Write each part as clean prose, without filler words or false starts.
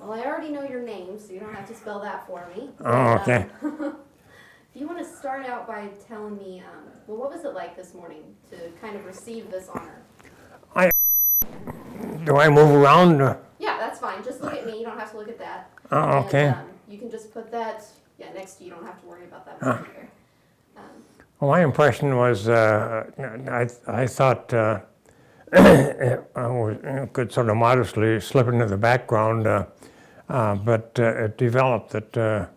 Well, I already know your name, so you don't have to spell that for me. Oh, okay. If you want to start out by telling me, well, what was it like this morning to kind of receive this honor? Do I move around? Yeah, that's fine. Just look at me. You don't have to look at that. Oh, okay. And, you can just put that, next to you. You don't have to worry about that back here. Well, my impression was, I thought I could sort of modestly slip into the background, but it developed that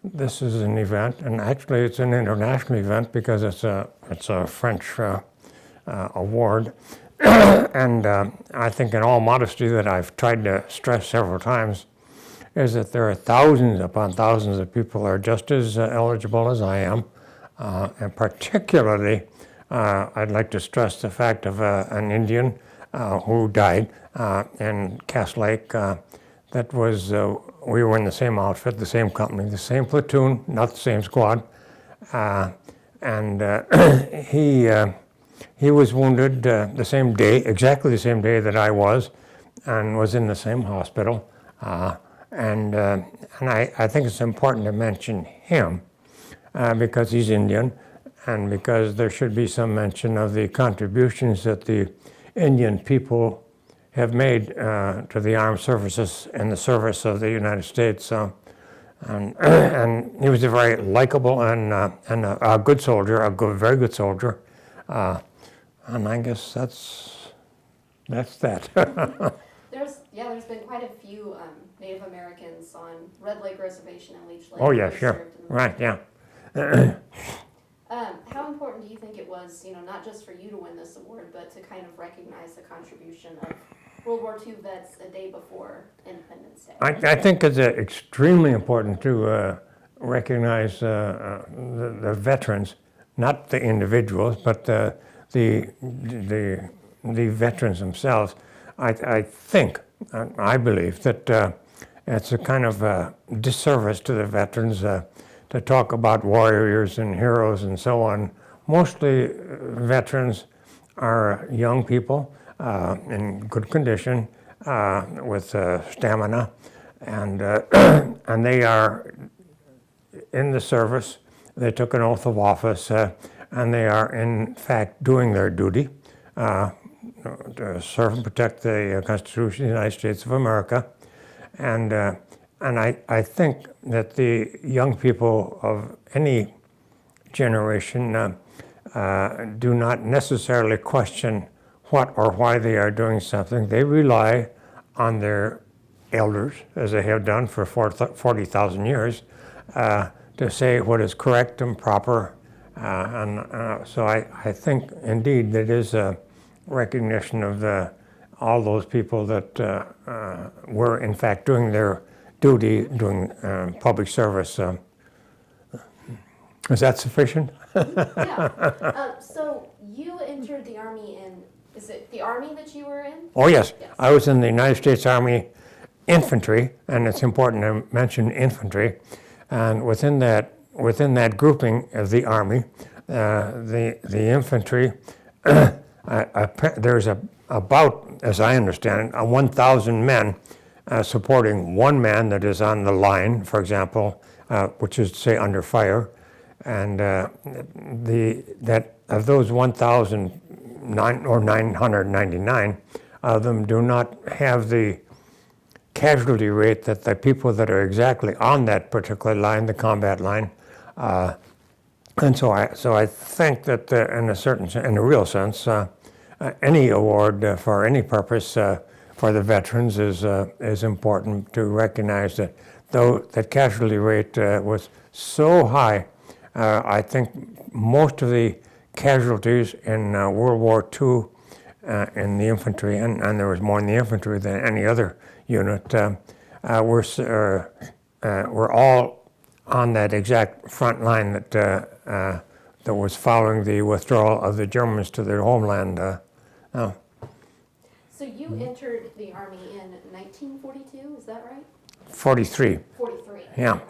this is an event, and actually it's an international event because it's a French award. And I think in all modesty that I've tried to stress several times is that there are thousands upon thousands of people who are just as eligible as I am. And particularly, I'd like to stress the fact of an Indian who died in Cass Lake. That was, we were in the same outfit, the same company, the same platoon, not the same squad. And he was wounded the same day, exactly the same day that I was, and was in the same hospital. And I think it's important to mention him because he's Indian, and because there should be some mention of the contributions that the Indian people have made to the armed services in the service of the United States. And he was a very likable and a good soldier, very good soldier. And I guess that's that. There's been quite a few Native Americans on Red Lake Reservation and Leech Lake. Oh yeah, sure, right, yeah. How important do you think it was, not just for you to win this award, but to kind of recognize the contribution of World War II vets a day before Independence Day? I think it's extremely important to recognize the veterans, not the individuals, but the veterans themselves. I believe that it's a kind of a disservice to the veterans to talk about warriors and heroes and so on. Mostly veterans are young people in good condition with stamina, and they are in the service. They took an oath of office, and they are in fact doing their duty to serve and protect the Constitution of the United States of America. And I think that the young people of any generation do not necessarily question what or why they are doing something. They rely on their elders, as they have done for 40,000 years, to say what is correct and proper. So I think indeed that is a recognition of all those people that were in fact doing their duty, doing public service. Is that sufficient? Yeah. So you entered the Army is it the Army that you were in? Oh yes. I was in the United States Army Infantry, and it's important to mention infantry. And within that grouping of the Army, the infantry, there's about, as I understand it, 1,000 men supporting one man that is on the line, for example, which is to say under fire, and that of those 999 of them do not have the casualty rate that the people that are exactly on that particular line, the combat line, and so I think that in a real sense, any award for any purpose for the veterans is important to recognize that though that casualty rate was so high. I think most of the casualties in World War II in the infantry, and there was more in the infantry than any other unit, were all on that exact front line that was following the withdrawal of the Germans to their homeland. So you entered the Army in 1942, is that right? 43. 43. Yeah.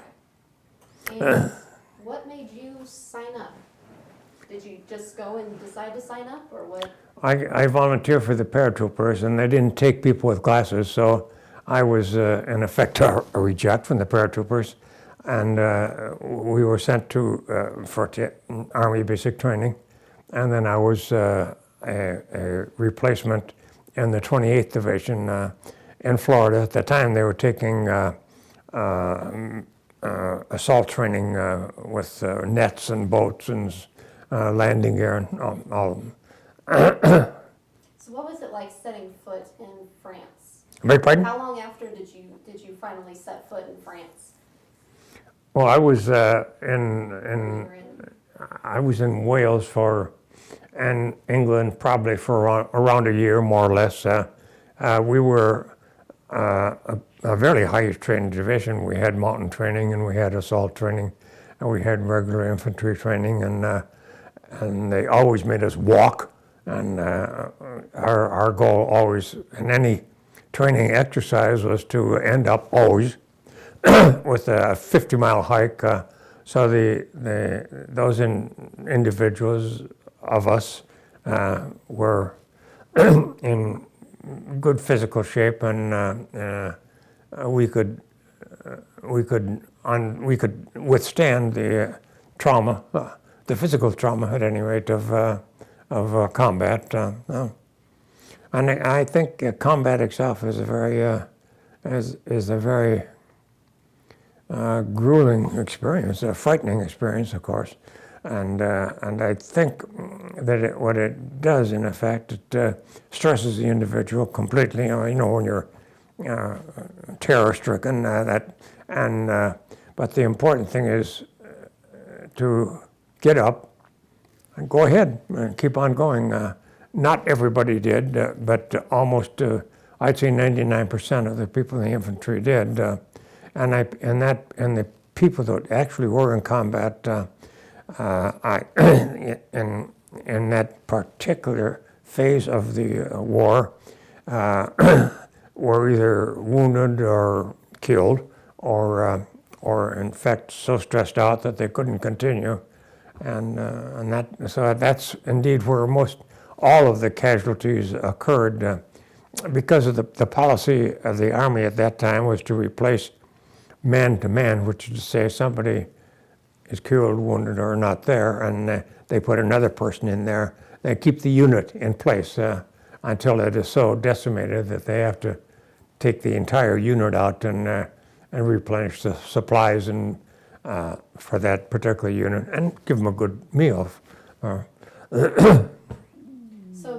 And what made you sign up? Did you just go and decide to sign up, or what? I volunteered for the paratroopers, and they didn't take people with glasses, so I was in effect a reject from the paratroopers, and we were sent to for Army basic training, and then I was a replacement in the 28th Division in Florida. At the time, they were taking assault training with nets and boats and landing gear and all. So what was it like setting foot in France? Beg pardon? How long after did you finally set foot in France? Well, I was You were I was in Wales and England probably for around a year, more or less. We were a very high trained division. We had mountain training and we had assault training and we had regular infantry training, and they always made us walk. And our goal always in any training exercise was to end up always with a 50-mile hike. So those individuals of us were in good physical shape, and we could withstand the trauma, the physical trauma at any rate of combat. And I think combat itself is a very grueling experience, a frightening experience, of course. And I think that what it does, in effect, it stresses the individual completely. You know, when you're terror-stricken, but the important thing is to get up and go ahead and keep on going. Not everybody did, but almost, I'd say 99% of the people in the infantry did. And the people that actually were in combat, in that particular phase of the war, were either wounded or killed, or in fact so stressed out that they couldn't continue, so that's indeed where most all of the casualties occurred, because of the policy of the Army at that time was to replace man to man, which is to say somebody is killed, wounded, or not there, and they put another person in there. They keep the unit in place until it is so decimated that they have to take the entire unit out and replenish the supplies and for that particular unit and give them a good meal. So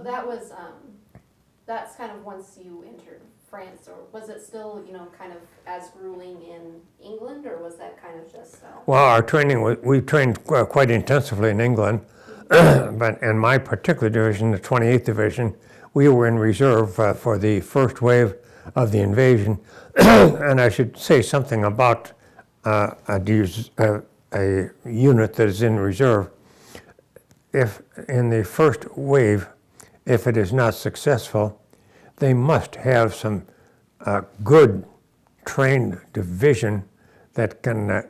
that's kind of once you entered France, or was it still, kind of as grueling in England, or was that kind of just? Well, our training we trained quite intensively in England, but in my particular division, the 28th Division, we were in reserve for the first wave of the invasion. And I should say something about a unit that is in reserve. If in the first wave, if it is not successful, they must have some good trained division that can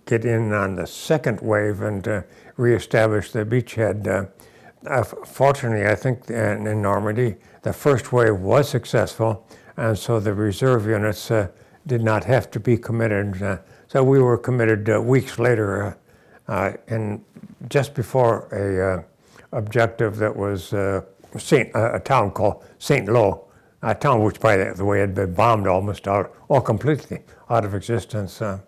get in on the second wave and reestablish the beachhead. Fortunately, I think in Normandy, the first wave was successful, and so the reserve units did not have to be committed. So we were committed weeks later, and just before a objective that was a town called St. Lo, a town which, by the way, had been bombed almost completely out of existence. So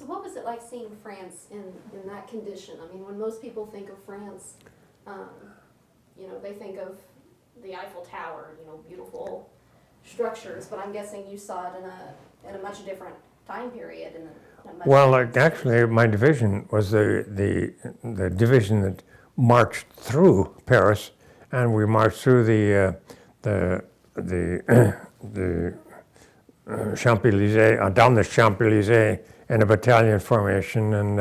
what was it like seeing France in that condition? I mean, when most people think of France, they think of the Eiffel Tower, beautiful structures, but I'm guessing you saw it in a much different time period. Well, actually, my division was the division that marched through Paris, and we marched through the Champs-Élysées, down the Champs-Élysées in a battalion formation, and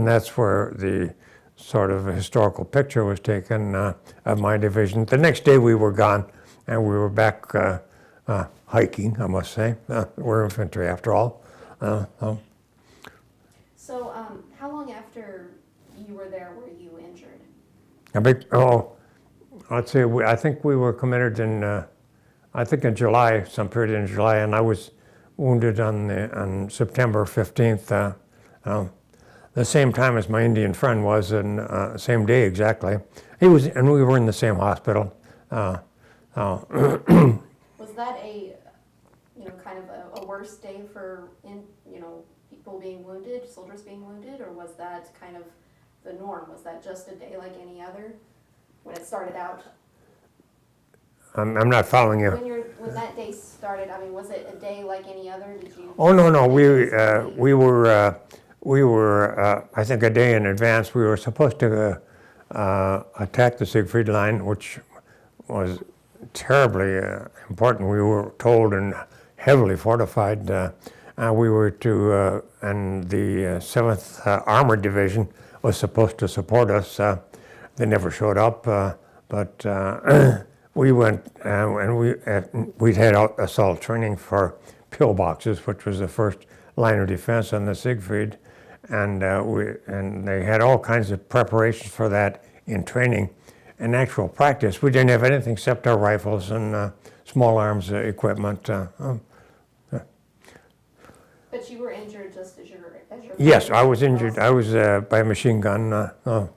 that's where the sort of historical picture was taken of my division. The next day we were gone, and we were back hiking, I must say. We're infantry after all. So how long after you were there were you injured? I'd say I think we were committed in I think in July, some period in July, and I was wounded on September 15th, the same time as my Indian friend was, and same day exactly. He was, and we were in the same hospital. Was that a, kind of a worse day for, people being wounded, soldiers being wounded, or was that kind of the norm? Was that just a day like any other when it started out? I'm not following you. When that day started, I mean, was it a day like any other? Did you? Oh no, we were I think a day in advance. We were supposed to attack the Siegfried Line, which was terribly important. We were told and heavily fortified. We were to, and the 7th Armored Division was supposed to support us. They never showed up, but we went and we'd had assault training for pillboxes, which was the first line of defense on the Siegfried, and they had all kinds of preparations for that in training. In actual practice, we didn't have anything except our rifles and small arms equipment. But you were injured just as your. Yes, I was injured. I was by a machine gun. Do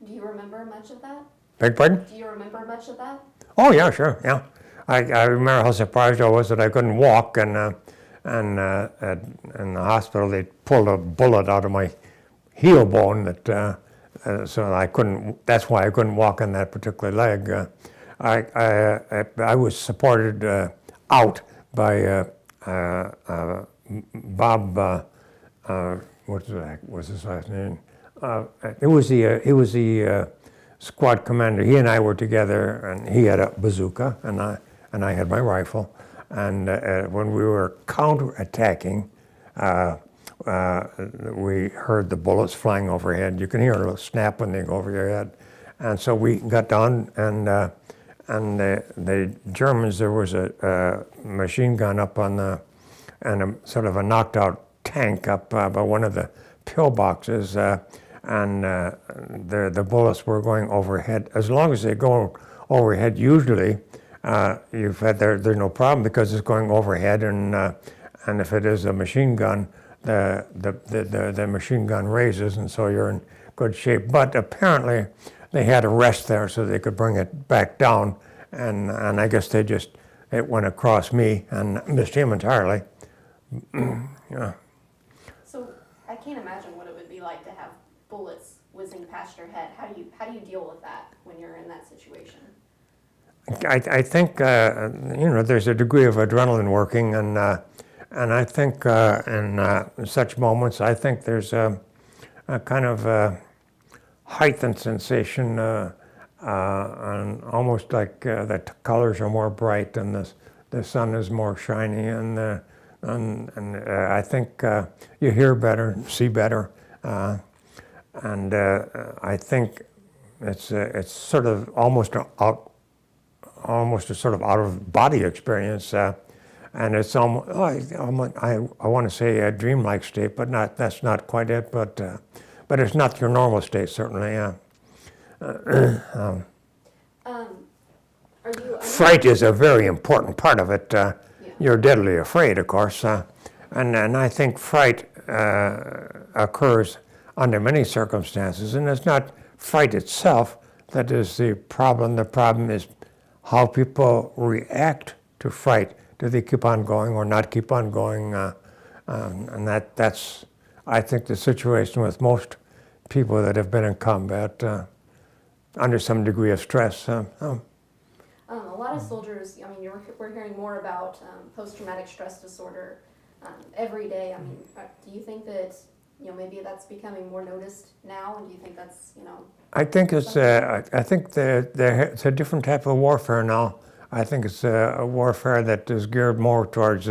you remember much of that? Beg pardon? Do you remember much of that? Oh yeah, sure, yeah. I remember how surprised I was that I couldn't walk, and in the hospital they pulled a bullet out of my heel bone that. So I couldn't. That's why I couldn't walk on that particular leg. I was supported out by Bob. What was his last name? He was the squad commander. He and I were together, and he had a bazooka, and I had my rifle. And when we were counterattacking. We heard the bullets flying overhead. You can hear a little snap when they go over your head. And so we got down, and the Germans, there was a machine gun up on and a sort of a knocked out tank up by one of the pillboxes, and the bullets were going overhead. As long as they go overhead, usually there's no problem because it's going overhead, and if it is a machine gun, the machine gun raises, and so you're in good shape. But apparently they had a rest there so they could bring it back down, and I guess it went across me and missed him entirely. Yeah. So I can't imagine what it would be like to have bullets whizzing past your head. How do you deal with that when you're in that situation? I think there's a degree of adrenaline working, and I think in such moments, I think there's a kind of heightened sensation, and almost like the colors are more bright and the sun is more shiny, and I think you hear better, see better, and I think it's sort of almost a sort of out of body experience. And it's almost, I want to say a dreamlike state, but that's not quite it. But it's not your normal state, certainly. Yeah. Fright is a very important part of it. You're deadly afraid, of course, and I think fright occurs under many circumstances, and it's not fright itself that is the problem. The problem is how people react to fright. Do they keep on going or not keep on going? And that's, I think, the situation with most people that have been in combat under some degree of stress. A lot of soldiers, I mean, we're hearing more about post-traumatic stress disorder every day. I mean, do you think that, maybe that's becoming more noticed now? And do you think that's, I think it's it's a different type of warfare now. I think it's a warfare that is geared more towards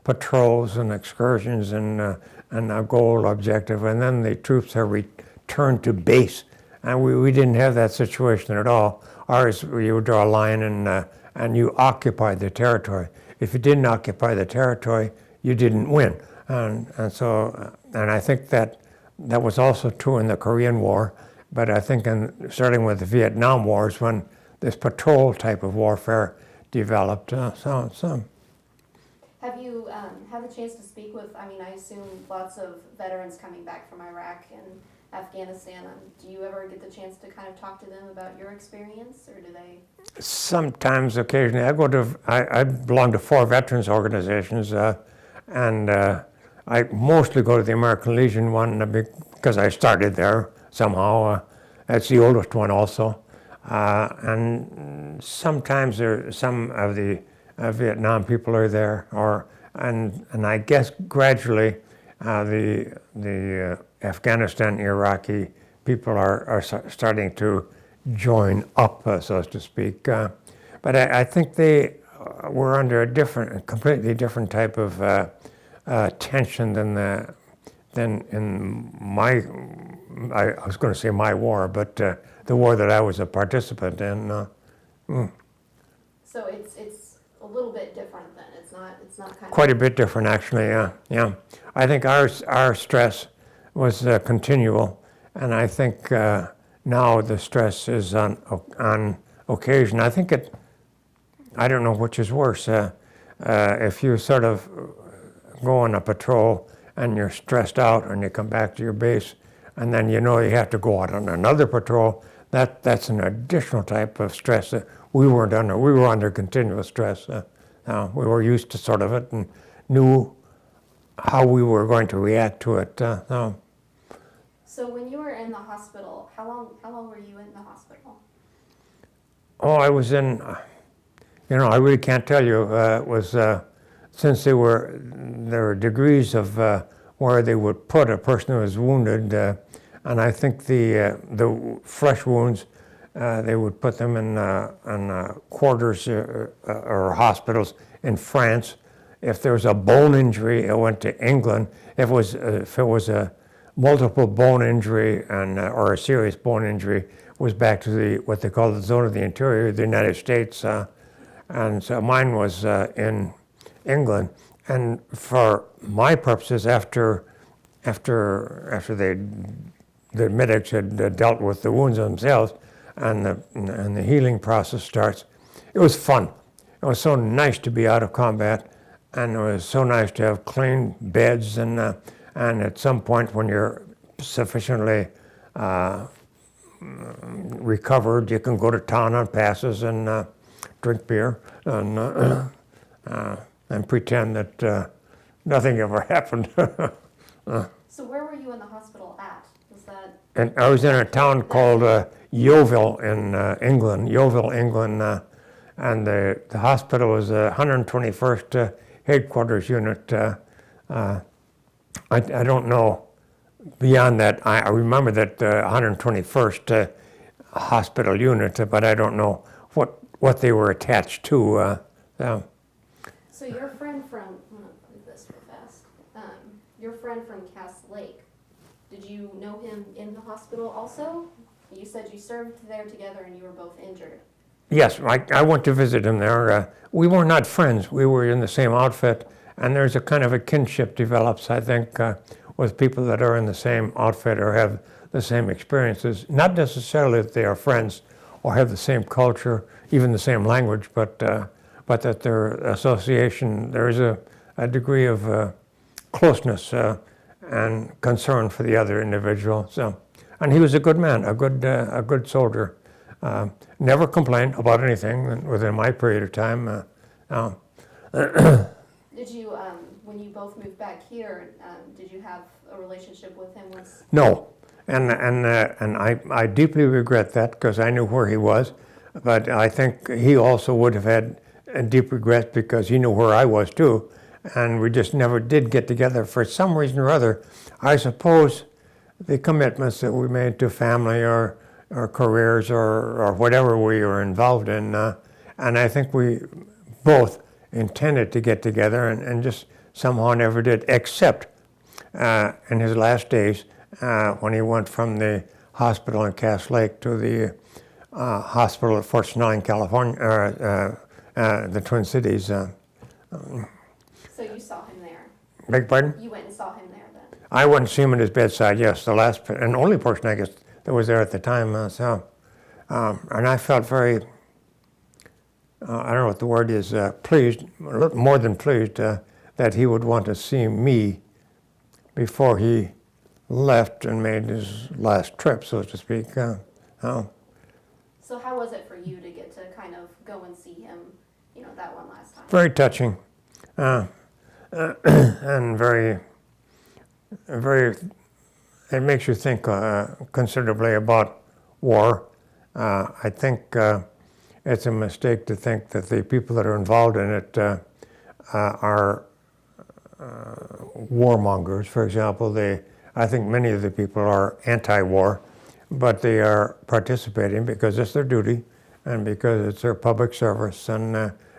patrols and excursions and a goal objective, and then the troops are returned to base. And we didn't have that situation at all. Ours, you would draw a line and you occupied the territory. If you didn't occupy the territory, you didn't win. And I think that was also true in the Korean War, but I think starting with the Vietnam Wars, when this patrol type of warfare developed. So Have you had the chance to speak with, I mean, I assume lots of veterans coming back from Iraq and Afghanistan. Do you ever get the chance to kind of talk to them about your experience, or do they? sometimes, occasionally, I belong to 4 veterans organizations, and I mostly go to the American Legion one because I started there somehow. That's the oldest one also. And sometimes some of the Vietnam people are there, and I guess gradually the Afghanistan, Iraqi people are starting to join up, so to speak. But I think they were under a completely different type of tension than in my, I was going to say my war, but the war that I was a participant in. So it's a little bit different then. It's not kind Quite of. a bit different, actually. Yeah. I think our stress was continual, and I think now the stress is on occasion. I think I don't know which is worse. If you sort of go on a patrol and you're stressed out and you come back to your base, and then you know you have to go out on another patrol, that's an additional type of stress that we weren't under. We were under continuous stress. We were used to sort of it and knew how we were going to react to it. So when you were in the hospital, how long were you in the hospital? Oh, I was in, I really can't tell you. It was, since there were degrees of where they would put a person who was wounded, and I think the flesh wounds, they would put them in quarters or hospitals in France. If there was a bone injury, it went to England. If it was a multiple bone injury or a serious bone injury, was back to what they call the zone of the interior of the United States. And so mine was in England. And for my purposes, after the medics had dealt with the wounds themselves, and the healing process starts, it was fun. It was so nice to be out of combat, and it was so nice to have clean beds, and at some point when you're sufficiently recovered, you can go to town on passes and drink beer and pretend that nothing ever happened. So where were you in the hospital at? Was that? And I was in a town called Yeovil in England, and the hospital was 121st headquarters unit. I don't know beyond that. I remember that 121st hospital unit, but I don't know what they were attached to. So your friend from, I'm gonna move this real fast. Your friend from Cass Lake, did you know him in the hospital also? You said you served there together and you were both injured. Yes, I went to visit him there. We were not friends. We were in the same outfit, and there's a kind of a kinship develops, I think, with people that are in the same outfit or have the same experiences. Not necessarily that they are friends or have the same culture, even the same language, but that their association, there is a degree of closeness and concern for the other individual. So, and he was a good man, a good soldier. Never complained about anything within my period of time. Did you, when you both moved back here, did you have a relationship with him once? No, and I deeply regret that because I knew where he was, but I think he also would have had a deep regret because he knew where I was too, and we just never did get together for some reason or other. I suppose the commitments that we made to family or careers or whatever we were involved in, and I think we both intended to get together and just somehow never did, except in his last days when he went from the hospital in Cass Lake to the hospital at Fort Snelling, California, the Twin Cities. So you saw him there? Beg pardon? You went and saw him there then? I went and see him at his bedside, yes, the last and only person, I guess, that was there at the time. And I felt very I don't know what the word is, pleased, a little more than pleased, that he would want to see me before he left and made his last trip, so to speak. So how was it for you to get to kind of go and see him, that one last time? Very touching, and very, very, it makes you think considerably about war. I think it's a mistake to think that the people that are involved in it are warmongers. For example, I think many of the people are anti-war, but they are participating because it's their duty and because it's their public service, and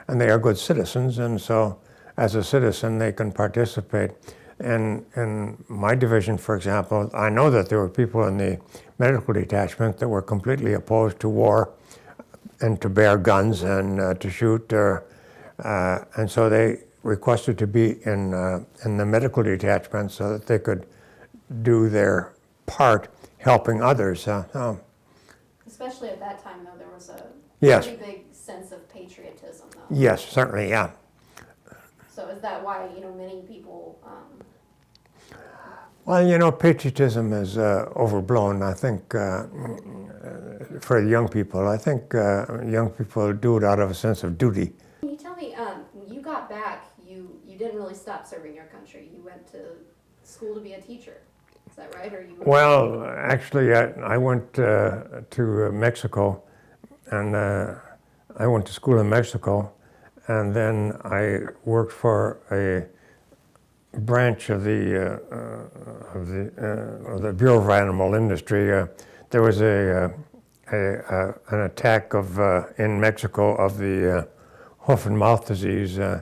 they are good citizens, and so as a citizen they can participate. And in my division, for example, I know that there were people in the medical detachment that were completely opposed to war and to bear guns and to shoot, and so they requested to be in the medical detachment so that they could do their part helping others. Especially at that time, though, there was a Yes. pretty big sense of patriotism, though. Yes, certainly, yeah. So is that why, many people... Well, patriotism is overblown, I think, for young people. I think young people do it out of a sense of duty. Can you tell me, when you got back, you didn't really stop serving your country. You went to school to be a teacher. Is that right? Or you? Well, actually, I went to Mexico, and I went to school in Mexico, and then I worked for a branch of the Bureau of Animal Industry. There was an attack in Mexico of the hoof and mouth disease, and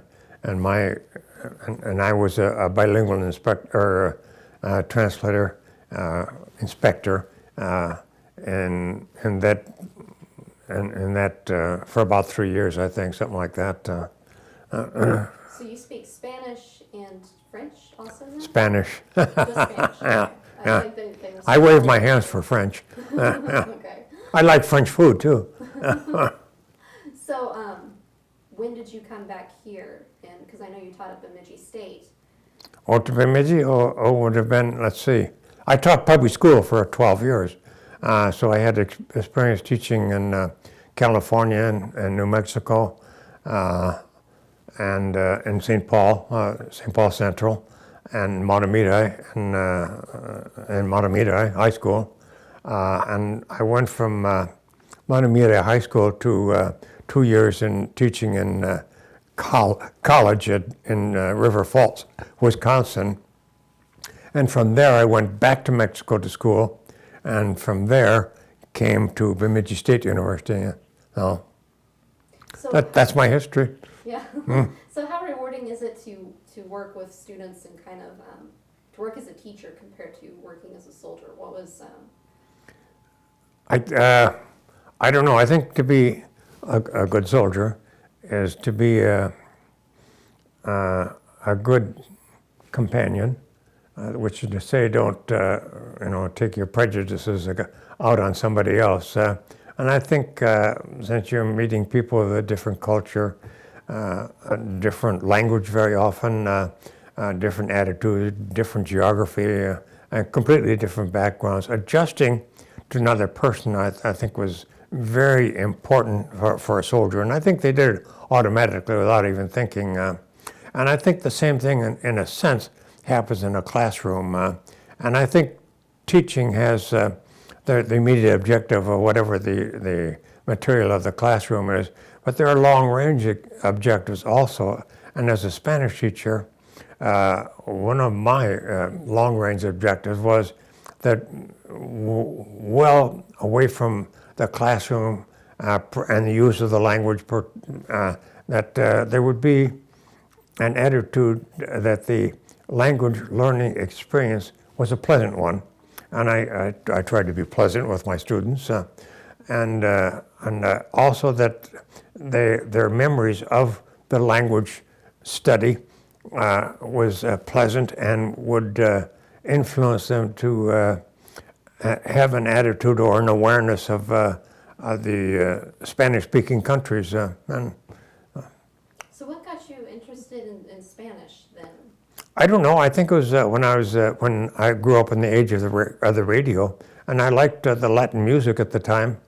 I was a bilingual translator, inspector, and that for about 3 years, I think, something like that. So you speak Spanish and French also now? Spanish. Just Spanish. Yeah, yeah. They I wave my hands for French. Okay. I like French food too. So, when did you come back here? And because I know you taught at Bemidji State. Or to Bemidji, or would have been, let's see. I taught public school for 12 years. So I had experience teaching in California and New Mexico, and in St. Paul Central, and Matamidi, and Matamidi High School. And I went from Matamidi High School to 2 years in teaching in college in River Falls, Wisconsin. And from there I went back to Mexico to school, and from there came to Bemidji State University. So that's my history. Yeah. So how rewarding is it to work with students and kind of to work as a teacher compared to working as a soldier? What was... I don't know. I think to be a good soldier is to be a good companion, which is to say, don't take your prejudices out on somebody else. And I think since you're meeting people with a different culture, a different language very often, different attitude, different geography, and completely different backgrounds, adjusting to another person, I think was very important for a soldier. And I think they did it automatically without even thinking. And I think the same thing, in a sense, happens in a classroom. And I think teaching has the immediate objective of whatever the material of the classroom is, but there are long-range objectives also. And as a Spanish teacher, one of my long-range objectives was that well away from the classroom and the use of the language, that there would be an attitude that the language learning experience was a pleasant one. And I tried to be pleasant with my students, and also that their memories of the language study was pleasant and would influence them to have an attitude or an awareness of the Spanish-speaking countries. And what got you interested in Spanish then? I don't know. I think it was when I grew up in the age of the radio, and I liked the Latin music at the time.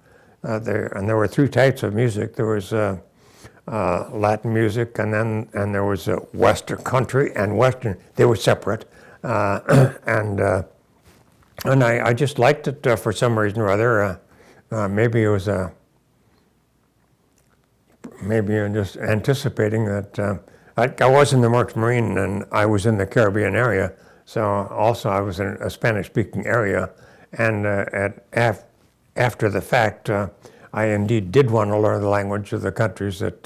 There were three types of music. There was Latin music, and there was Western country and Western. They were separate, and I just liked it for some reason or other. Maybe it was maybe you're just anticipating that. I was in the Merchant Marine, and I was in the Caribbean area, so also I was in a Spanish-speaking area, and after the fact, I indeed did want to learn the language of the countries that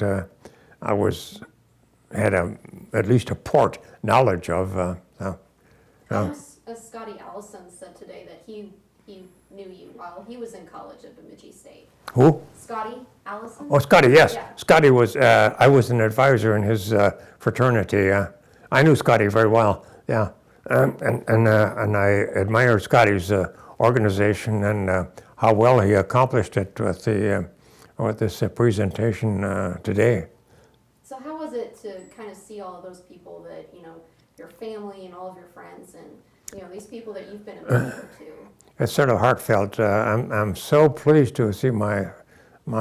had at least a port knowledge of. Scotty Allison said today that he knew you while he was in college at Bemidji State. Who? Scotty Allison? Oh, Scotty, yes. Yeah. Scotty was, I was an advisor in his fraternity. I knew Scotty very well, yeah. And I admire Scotty's organization and how well he accomplished it with this presentation today. So how was it to kind of see all of those people that, your family and all of your friends and, these people that you've been a mentor to? It's sort of heartfelt. I'm so pleased to see my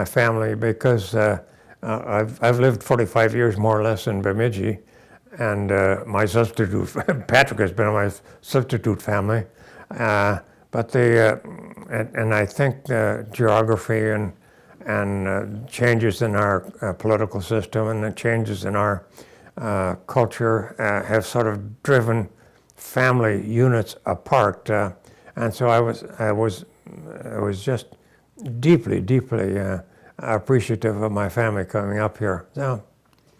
family because I've lived 45 years more or less in Bemidji, and my substitute Patrick has been in my substitute family. But I think the geography and changes in our political system and the changes in our culture have sort of driven family units apart. And so I was just deeply appreciative of my family coming up here. So.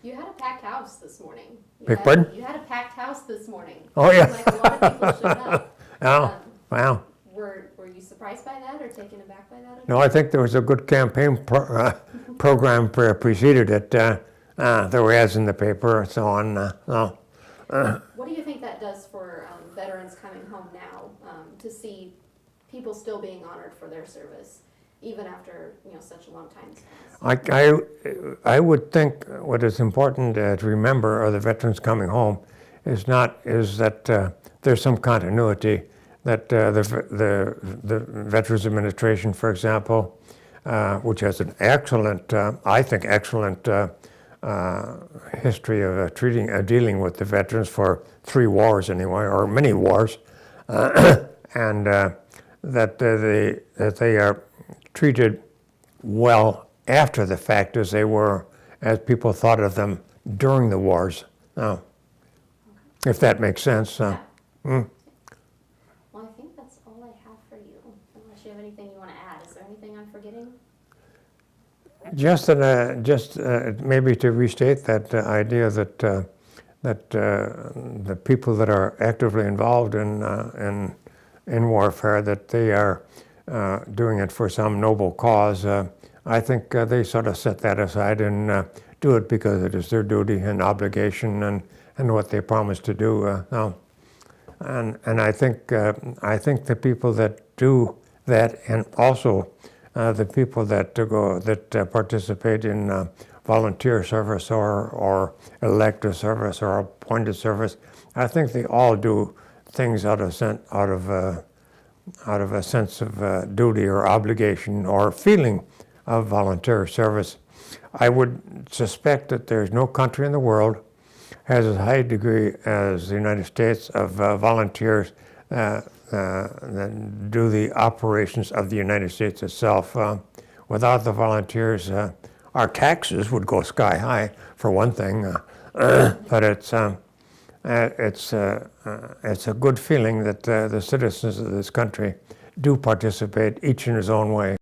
You had a packed house this morning. Pardon? You had a packed house this morning. Oh, yeah. Like a lot of people showed up. Oh, wow. Were you surprised by that or taken aback by that? No, I think there was a good campaign program preceded it. There were ads in the paper and so on. What do you think that does for veterans coming home now to see people still being honored for their service, even after such a long time? I would think what is important to remember of the veterans coming home is that there's some continuity. That the Veterans Administration, for example, which has an excellent, I think, excellent history of dealing with the veterans for 3 wars anyway, or many wars, and that they are treated well after the fact as people thought of them during the wars. If that makes sense. Yeah. Well, I think that's all I have for you. Unless you have anything you want to add. Is there anything I'm forgetting? Just maybe to restate that idea that the people that are actively involved in warfare, that they are doing it for some noble cause. I think they sort of set that aside and do it because it is their duty and obligation and what they promised to do. And I think the people that do that, and also the people that participate in volunteer service or elective service or appointed service, I think they all do things out of a sense of duty or obligation or feeling of volunteer service. I would suspect that there's no country in the world has a high degree as the United States of volunteers that do the operations of the United States itself. Without the volunteers, our taxes would go sky high, for one thing. But it's a good feeling that the citizens of this country do participate, each in his own way.